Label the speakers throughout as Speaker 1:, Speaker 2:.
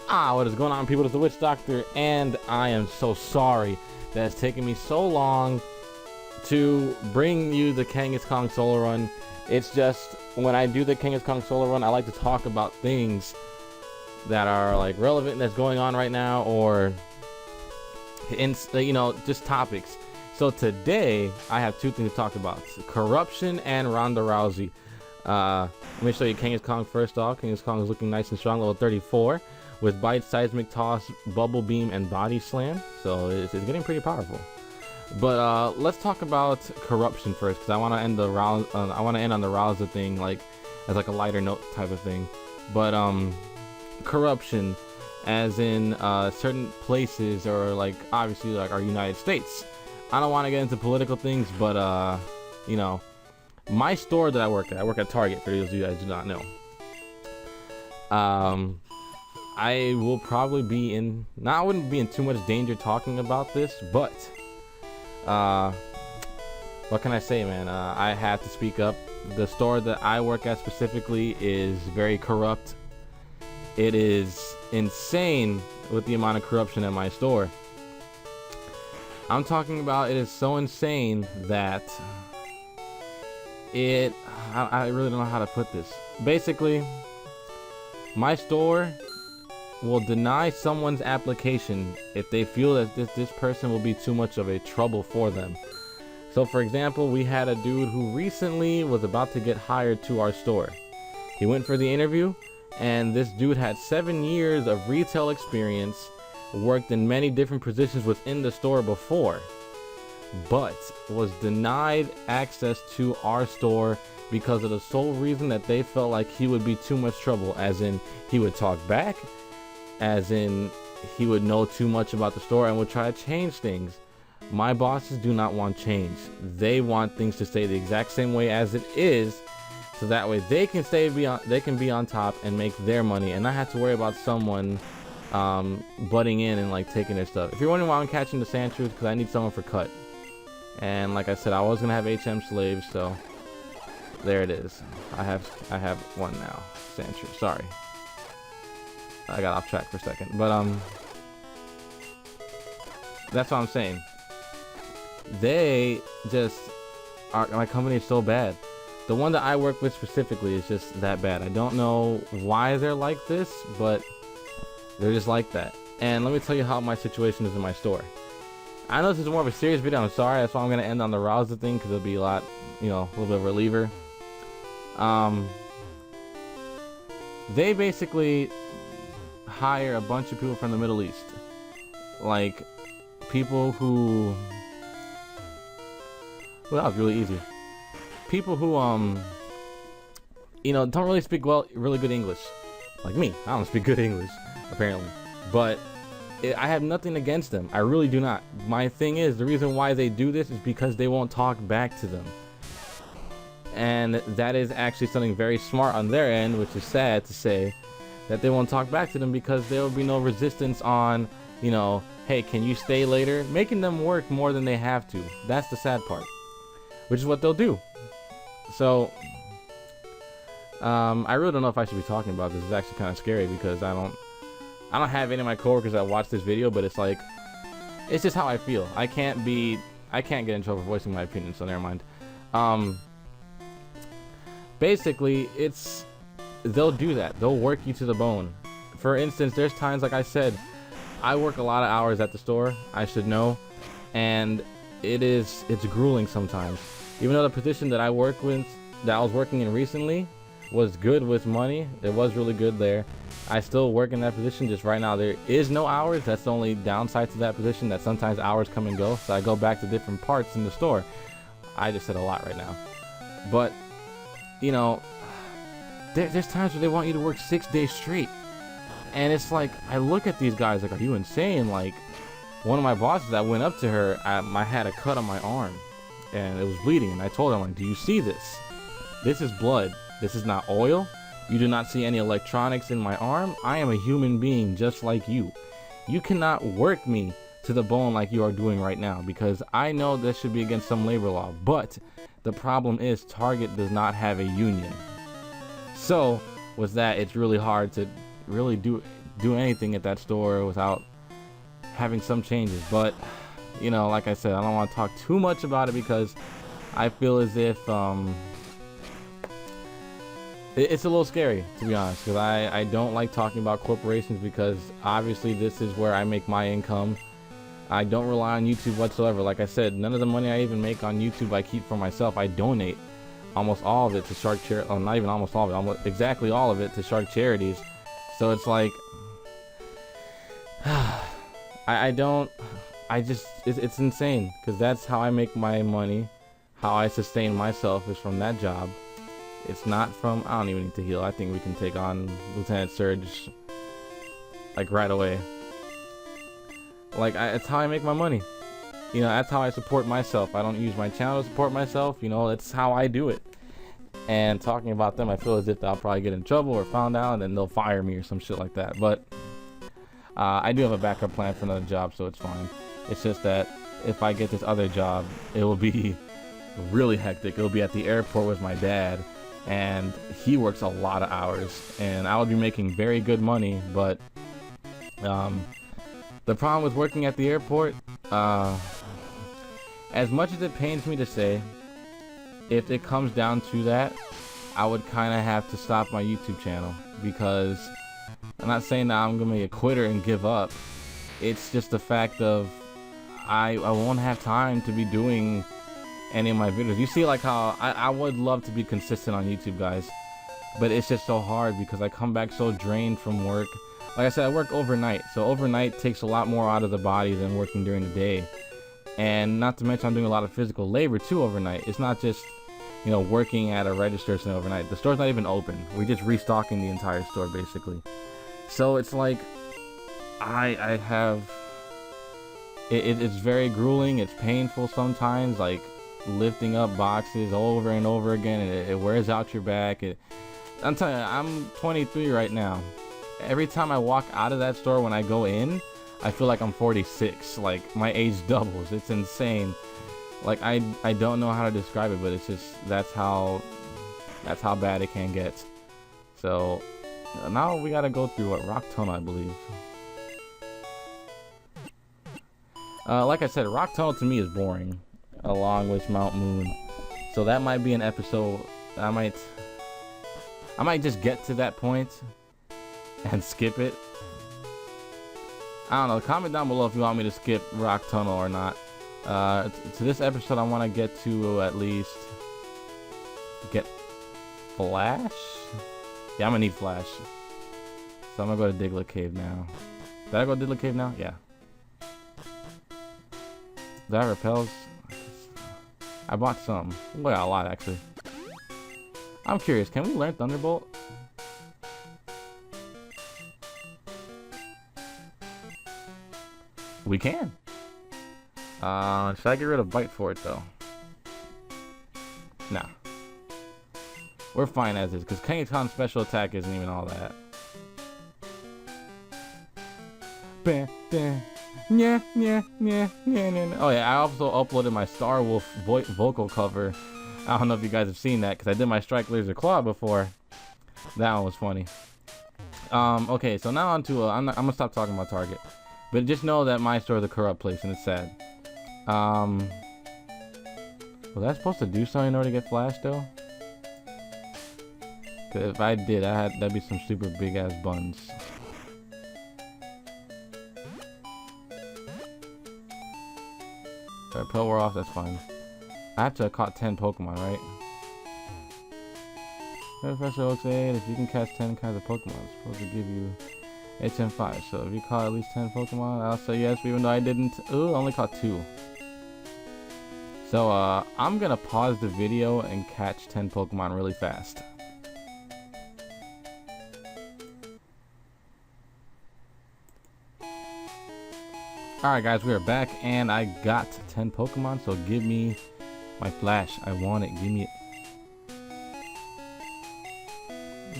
Speaker 1: What is going on, people? It's the Witch Doctor, and I am so sorry that it's taken me so long to bring you the Kangaskhan solo run. It's just, when I do the Kangaskhan solo run, I like to talk about things that are like relevant that's going on right now, or just topics. So today I have two things to talk about: corruption and Ronda Rousey. Let me show you Kangaskhan first off. Kangaskhan is looking nice and strong, level 34, with bite, seismic toss, bubble beam, and body slam. So it's getting pretty powerful. But let's talk about corruption first, because I want to end the I want to end on the Rousey thing, like as like a lighter note type of thing. But corruption, as in certain places, or like obviously like our United States. I don't want to get into political things, but my store that I work at Target, for those of you guys who do not know. I will probably be in, I wouldn't be in too much danger talking about this, but what can I say, man? I have to speak up. The store that I work at specifically is very corrupt. It is insane with the amount of corruption at my store. I'm talking about, it is so insane that I really don't know how to put this. Basically, my store will deny someone's application if they feel that this person will be too much of a trouble for them. So for example, we had a dude who recently was about to get hired to our store. He went for the interview, and this dude had 7 years of retail experience, worked in many different positions within the store before, but was denied access to our store because of the sole reason that they felt like he would be too much trouble, as in he would talk back, as in he would know too much about the store and would try to change things. My bosses do not want change. They want things to stay the exact same way as it is, so that way they can be on top and make their money, and not have to worry about someone butting in and like taking their stuff. If you're wondering why I'm catching the Sandshrews, because I need someone for cut. And like I said, I was gonna have HM slaves, so there it is. I have one now. Sandshrew. Sorry, I got off track for a second, but that's what I'm saying. They just are, my company is so bad. The one that I work with specifically is just that bad. I don't know why they're like this, but they're just like that. And let me tell you how my situation is in my store. I know this is more of a serious video, I'm sorry, that's why I'm going to end on the Rousey thing, because it'll be a lot, a little bit of a reliever. They basically hire a bunch of people from the Middle East. Like, people who... Well, that was really easy. People who, don't really speak really good English. Like me, I don't speak good English, apparently. But I have nothing against them. I really do not. My thing is, the reason why they do this is because they won't talk back to them. And that is actually something very smart on their end, which is sad to say, that they won't talk back to them, because there will be no resistance on, hey, can you stay later? Making them work more than they have to. That's the sad part. Which is what they'll do. So, I really don't know if I should be talking about this. It's actually kind of scary, because I don't have any of my coworkers that watch this video, but it's like, it's just how I feel. I can't get in trouble for voicing my opinion, so never mind. Basically, they'll do that. They'll work you to the bone. For instance, there's times, like I said, I work a lot of hours at the store, I should know, and it's grueling sometimes. Even though the position that I work with, that I was working in recently, was good with money, it was really good there, I still work in that position. Just right now there is no hours. That's the only downside to that position, that sometimes hours come and go, so I go back to different parts in the store. I just said a lot right now, but there's times where they want you to work 6 days straight, and it's like, I look at these guys like, are you insane? Like, one of my bosses, I went up to her, I had a cut on my arm and it was bleeding, and I told her, like, do you see this? This is blood. This is not oil. You do not see any electronics in my arm. I am a human being just like you. You cannot work me to the bone like you are doing right now, because I know this should be against some labor law, but the problem is Target does not have a union. So with that, it's really hard to really do do anything at that store without having some changes. But you know, like I said, I don't want to talk too much about it because I feel as if it's a little scary, to be honest, because I don't like talking about corporations, because obviously this is where I make my income. I don't rely on YouTube whatsoever. Like I said, none of the money I even make on YouTube I keep for myself. I donate almost all of it to shark charity. Oh, not even almost all of it, almost exactly all of it to shark charities. So it's like it's insane, because that's how I make my money. How I sustain myself is from that job. It's not from, I don't even need to heal. I think we can take on Lieutenant Surge like right away. Like, it's how I make my money. You know, that's how I support myself. I don't use my channel to support myself. You know, that's how I do it. And talking about them, I feel as if I'll probably get in trouble or found out, and then they'll fire me or some shit like that. But I do have a backup plan for another job, so it's fine. It's just that if I get this other job, it will be really hectic. It'll be at the airport with my dad, and he works a lot of hours, and I would be making very good money. But the problem with working at the airport, as much as it pains me to say, if it comes down to that, I would kind of have to stop my YouTube channel, because I'm not saying that I'm gonna be a quitter and give up. It's just the fact of I won't have time to be doing any of my videos. You see, like how I would love to be consistent on YouTube, guys, but it's just so hard because I come back so drained from work. Like I said, I work overnight, so overnight takes a lot more out of the body than working during the day. And not to mention, I'm doing a lot of physical labor too overnight. It's not just, you know, working at a register overnight. The store's not even open. We're just restocking the entire store basically. So it's like I have it's very grueling. It's painful sometimes, like lifting up boxes over and over again, and it wears out your back. I'm telling you, I'm 23 right now. Every time I walk out of that store, when I go in, I feel like I'm 46. Like, my age doubles. It's insane. Like, I don't know how to describe it, but it's just, that's how bad it can get. So now we gotta go through what, Rock Tunnel, I believe. Like I said, Rock Tunnel to me is boring, along with Mount Moon. So that might be an episode. I might just get to that point and skip it. I don't know. Comment down below if you want me to skip Rock Tunnel or not. To this episode, I want to get to at least get Flash. Yeah, I'm gonna need Flash. So I'm gonna go to Diglett Cave now. Did I go to Diglett Cave now? Yeah. That repels. I bought some. Well, a lot actually. I'm curious. Can we learn Thunderbolt? We can. Should I get rid of Bite for it though? Nah. We're fine as is, because Kangaskhan's special attack isn't even all that. Oh yeah, I also uploaded my Star Wolf vocal cover. I don't know if you guys have seen that, because I did my Strike Laser Claw before. That one was funny. Okay, so now on to I'm gonna stop talking about Target. But just know that my store is a corrupt place, and it's sad. Was I supposed to do something in order to get Flash though? Cause if I did, that'd be some super big ass buns. Alright, Pearl wore off, that's fine. I have to have caught 10 Pokemon, right? Professor Oak's 8, if you can catch 10 kinds of Pokemon, it's supposed to give you HM5. So if you caught at least 10 Pokemon, I'll say yes, even though I didn't. Ooh, I only caught 2. So I'm gonna pause the video and catch 10 Pokemon really fast. Alright guys, we are back and I got 10 Pokemon, so give me my Flash. I want it, give me it.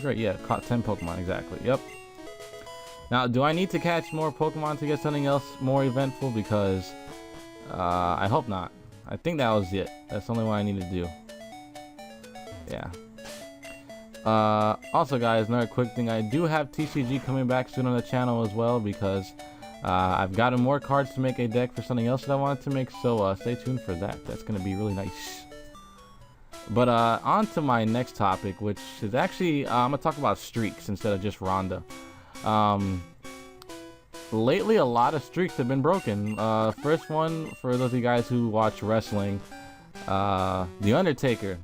Speaker 1: Great, yeah, caught 10 Pokemon, exactly, yep. Now, do I need to catch more Pokemon to get something else more eventful? Because, I hope not. I think that was it. That's the only one I need to do. Yeah. Also, guys, another quick thing. I do have TCG coming back soon on the channel as well because I've gotten more cards to make a deck for something else that I wanted to make. So stay tuned for that. That's going to be really nice. But on to my next topic, which is actually, I'm going to talk about streaks instead of just Ronda. Lately, a lot of streaks have been broken. First one, for those of you guys who watch wrestling, The Undertaker.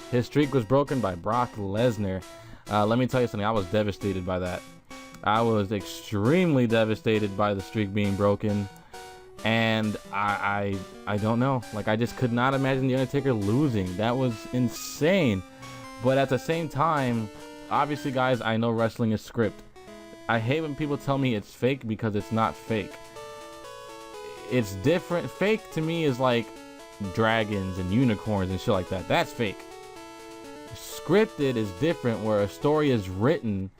Speaker 1: His streak was broken by Brock Lesnar. Let me tell you something, I was devastated by that. I was extremely devastated by the streak being broken. And I don't know. Like, I just could not imagine The Undertaker losing. That was insane. But at the same time, obviously, guys, I know wrestling is script. I hate when people tell me it's fake because it's not fake. It's different. Fake to me is like dragons and unicorns and shit like that. That's fake. Scripted is different, where a story is written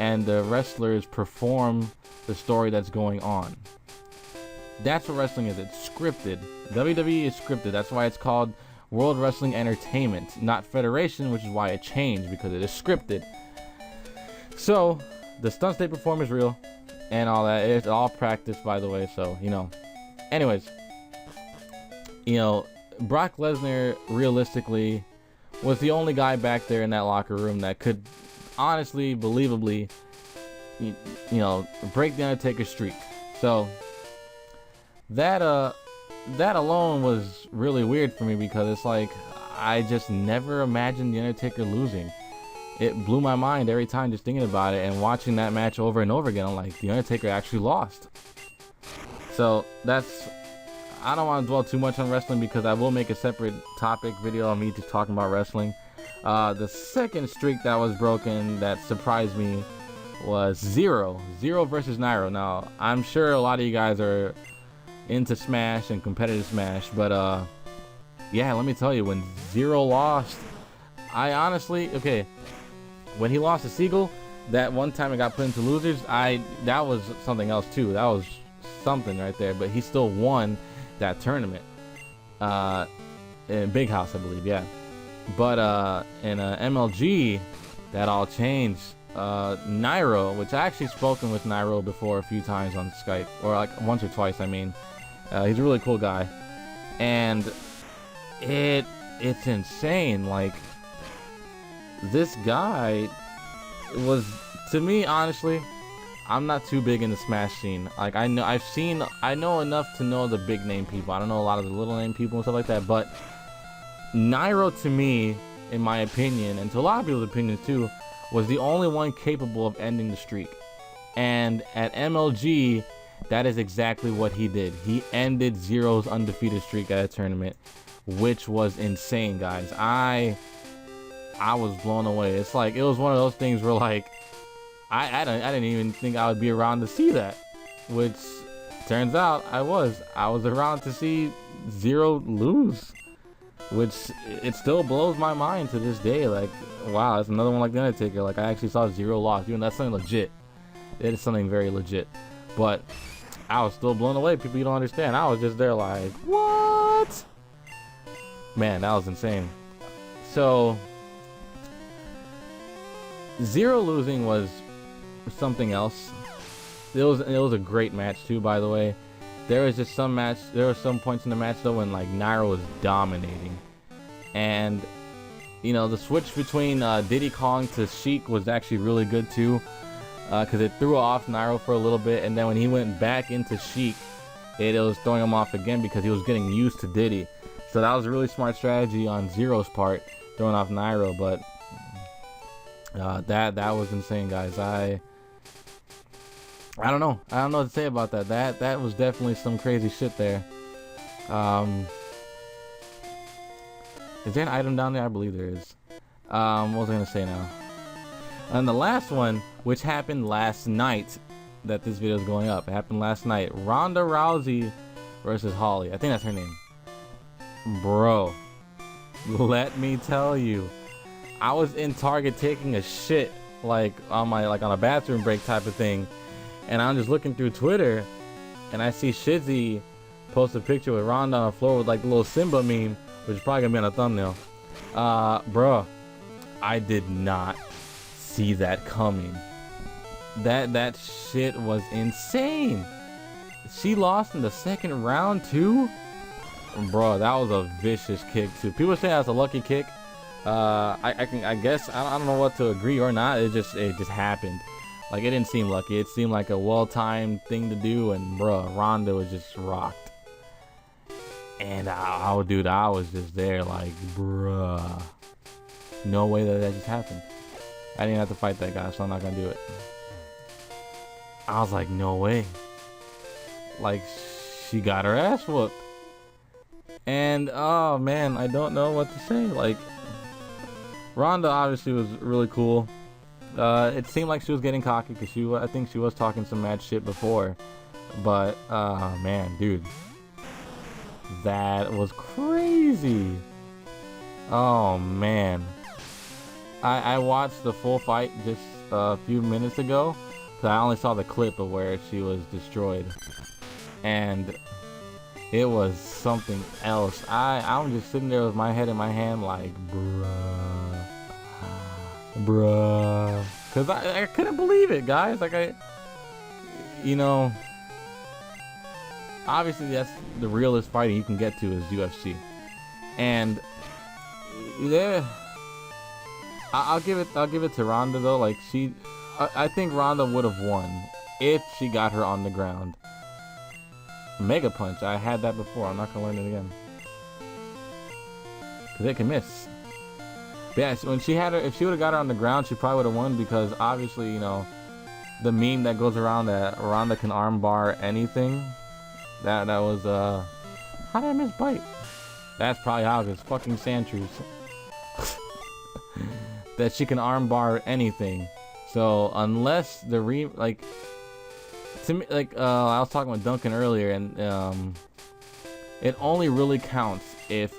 Speaker 1: and the wrestlers perform the story that's going on. That's what wrestling is. It's scripted. WWE is scripted. That's why it's called World Wrestling Entertainment, not Federation, which is why it changed, because it is scripted. So the stunts they perform is real and all that. It's all practice, by the way. So, you know, anyways, you know, Brock Lesnar realistically was the only guy back there in that locker room that could honestly, believably, you know, break the Undertaker's streak. So that alone was really weird for me, because it's like, I just never imagined the Undertaker losing. It blew my mind every time just thinking about it, and watching that match over and over again, I'm like, the Undertaker actually lost. So that's, I don't want to dwell too much on wrestling, because I will make a separate topic video on me just talking about wrestling. The second streak that was broken that surprised me was Zero versus Nairo. Now, I'm sure a lot of you guys are into Smash and competitive Smash, but yeah, let me tell you, when Zero lost, I honestly, okay, when he lost to Siegel, that one time it got put into losers, that was something else too. That was something right there. But he still won that tournament in Big House, I believe. Yeah. But in MLG, that all changed. Nairo, which I actually spoken with Nairo before a few times on Skype, or like once or twice, I mean. He's a really cool guy, and it's insane. Like, this guy was, to me, honestly, I'm not too big in the Smash scene. Like, I know enough to know the big name people. I don't know a lot of the little name people and stuff like that, but Nairo, to me, in my opinion, and to a lot of people's opinions too, was the only one capable of ending the streak. And at MLG, that is exactly what he did. He ended Zero's undefeated streak at a tournament, which was insane, guys. I was blown away. It's like, it was one of those things where, like, I didn't even think I would be around to see that, which turns out I was around to see Zero lose, which it still blows my mind to this day. Like, wow, it's another one like the Undertaker. Like, I actually saw Zero lost. Even that's something legit. It is something very legit. But I was still blown away. People, you don't understand. I was just there like, what? Man, that was insane. So Zero losing was something else. It was a great match too, by the way. There was just some points in the match though when, like, Nairo was dominating, and you know, the switch between Diddy Kong to Sheik was actually really good too, because it threw off Nairo for a little bit, and then when he went back into Sheik, it was throwing him off again because he was getting used to Diddy. So that was a really smart strategy on Zero's part, throwing off Nairo. But that was insane, guys. I don't know what to say about that. That was definitely some crazy shit there. Is there an item down there? I believe there is. What was I gonna say now? And the last one, which happened last night, that this video is going up. It happened last night. Ronda Rousey versus Holly. I think that's her name. Bro, let me tell you, I was in Target taking a shit, like on a bathroom break type of thing, and I'm just looking through Twitter, and I see Shizzy post a picture with Ronda on the floor with like the little Simba meme, which is probably gonna be on a thumbnail. Bro, I did not see that coming. That shit was insane. She lost in the second round too? Bro, that was a vicious kick too. People say that's a lucky kick. I guess I don't know what to agree or not. It just happened. Like, it didn't seem lucky. It seemed like a well-timed thing to do, and bro, Ronda was just rocked. And dude, I was just there like, bruh, no way that just happened. I didn't have to fight that guy, so I'm not gonna do it. I was like, no way. Like, she got her ass whooped. And oh man, I don't know what to say. Like, Ronda obviously was really cool. It seemed like she was getting cocky because I think she was talking some mad shit before. But man, dude, that was crazy. Oh man, I watched the full fight just a few minutes ago. I only saw the clip of where she was destroyed, and it was something else. I'm just sitting there with my head in my hand like, bruh, because I couldn't believe it, guys. Like, you know, obviously that's the realest fighting you can get to is UFC, and yeah, I'll give it to Ronda though. Like, I think Ronda would have won if she got her on the ground. Mega punch, I had that before. I'm not gonna learn it again because it can miss. But yeah, when she had her, if she would have got her on the ground, she probably would have won, because obviously, you know, the meme that goes around that Ronda can armbar anything. That was how did I miss bite? That's probably how, because fucking Sandrews. That she can armbar anything. So unless the to me, like, I was talking with Duncan earlier, and it only really counts if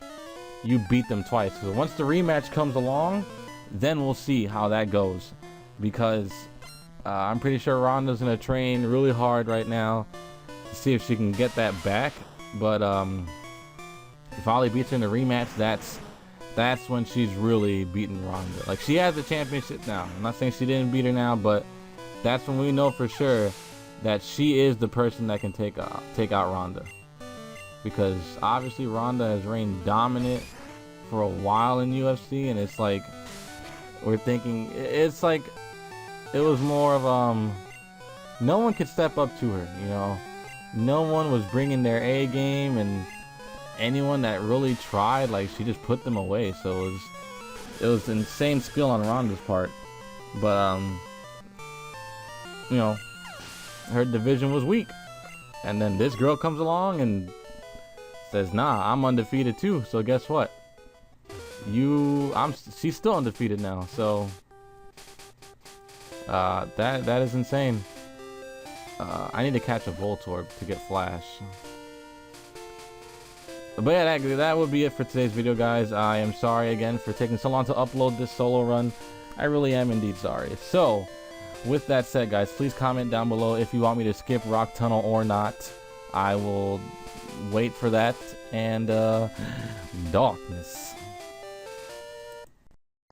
Speaker 1: you beat them twice. So once the rematch comes along, then we'll see how that goes, because I'm pretty sure Ronda's gonna train really hard right now to see if she can get that back. But if Ali beats her in the rematch, that's when she's really beating Ronda. Like, she has the championship now. I'm not saying she didn't beat her now, but that's when we know for sure that she is the person that can take out Ronda. Because obviously Ronda has reigned dominant for a while in UFC, and it's like, we're thinking, it's like, it was more of, no one could step up to her, you know? No one was bringing their A game, and anyone that really tried, like, she just put them away. So it was insane skill on Ronda's part. But you know, her division was weak, and then this girl comes along and says, nah, I'm undefeated too. So guess what, she's still undefeated now. So that is insane. I need to catch a Voltorb to get Flash. But yeah, that would be it for today's video, guys. I am sorry again for taking so long to upload this solo run. I really am indeed sorry. So with that said, guys, please comment down below if you want me to skip Rock Tunnel or not. I will wait for that. And darkness.